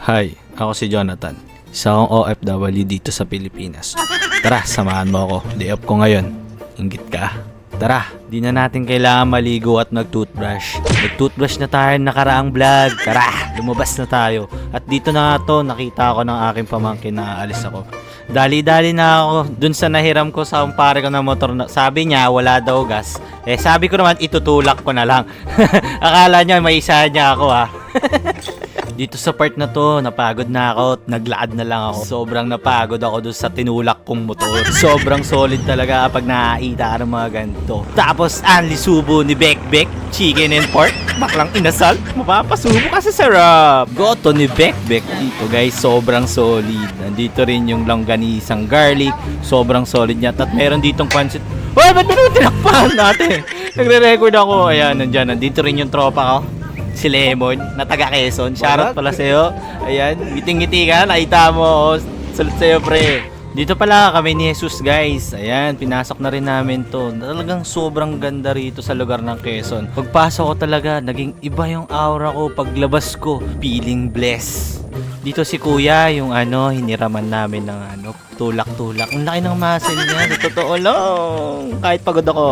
Hi, ako si Jonathan. Isa akong OFW dito sa Pilipinas. Tara, samahan mo ako. Day off ko ngayon. Inggit ka. Tara, di na natin kailangan maligo at mag-toothbrush. Nag-toothbrush na tayo nakaraang vlog. Tara, lumabas na tayo. At dito na nga to, nakita ako ng aking pamangkin na aalis ako. Dali-dali na ako dun sa nahiram ko sa umpare ko ng motor. Sabi niya, wala daw gas. Sabi ko naman, itutulak ko na lang. Akala niya, may isa niya ako ha. Dito sa part na to, napagod na ako, naglaad na lang ako. Sobrang napagod ako doon sa tinulak kong motor. Sobrang solid talaga kapag nakakita ka ng mga ganito. Tapos, anli subo ni Bekbek, chicken and pork, baklang inasal, mapapasubo kasi sarap. Goto ni Bekbek dito guys, sobrang solid. Nandito rin yung longganisang garlic, sobrang solid niya. At meron ditong pancit. Oh, ba't mo tinakpahan natin? Nagre-record ako. Ayan, nandito rin yung tropa ko. Si Lemon, na taga Quezon. Shoutout pala sa'yo. Ayan, ngiting-ngiti ka. Nakita mo. Salut sa'yo, pre. Dito pala kami ni Jesus, guys. Ayan, pinasok na rin namin to. Talagang sobrang ganda rito sa lugar ng Quezon. Pagpasok ko talaga, naging iba yung aura ko. Paglabas ko, feeling blessed. Dito si Kuya, yung hiniraman namin ng tulak-tulak. Ang laki ng muscle niya. Totoo lang. Kahit pagod ako.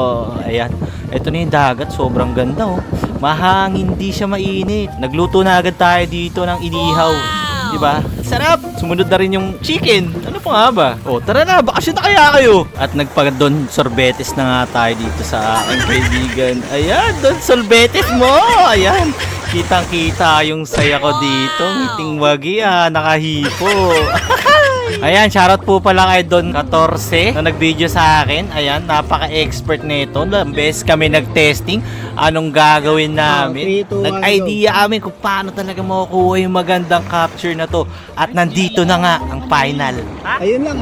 Ayan. Ito na yung dagat. Sobrang ganda, oh. Mahangin, hindi siya mainit. Nagluto na agad tayo dito ng inihaw. Wow! Diba? Sarap! Sumunod na rin yung chicken. Ano pa nga ba? O, tara na. Bakasyon na kaya kayo. At nagpag-don sorbetes na nga tayo dito sa aking kaibigan. Ayan, don sorbetes mo. Ayan. Kitang-kita yung saya ko dito. Ngiting wagi nakahipo. Ayan, shoutout po pala kay Don 14 na nag-video sa akin. Ayan, napaka-expert nito. Best kami nag-testing. Anong gagawin namin? Nag-idea kami kung paano talaga makukuha yung magandang capture na to. At nandito na nga ang final. Ayun lang.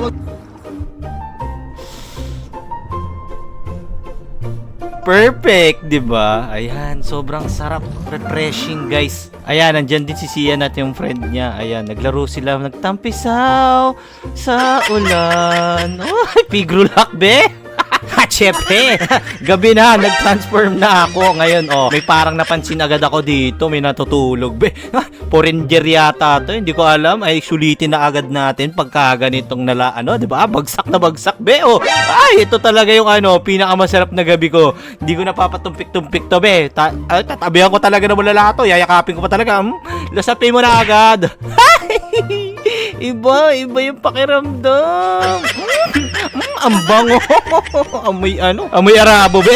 Perfect, 'di ba? Ayan, sobrang sarap, refreshing, guys. Ayan, nandiyan din si Sian at yung friend niya. Ayan, naglaro sila, nagtampisaw sa ulan. Oh, pigrulak, be. Chepe, gabi na, nag-transform na ako. Ngayon, may parang napansin agad ako dito. May natutulog, be. Foreigner yata to, hindi ko alam. Ay, sulitin na agad natin pagka ganitong di ba? Bagsak na bagsak, be. Ay, ito talaga yung pinakamasarap na gabi ko. Hindi ko napapatumpik-tumpik to, be. Tatabihan ko talaga na malala to. Yayakapin ko pa talaga. Lasapin mo na agad. Iba yung pakiramdam. Ang bango. Amoy amoy arabo, be.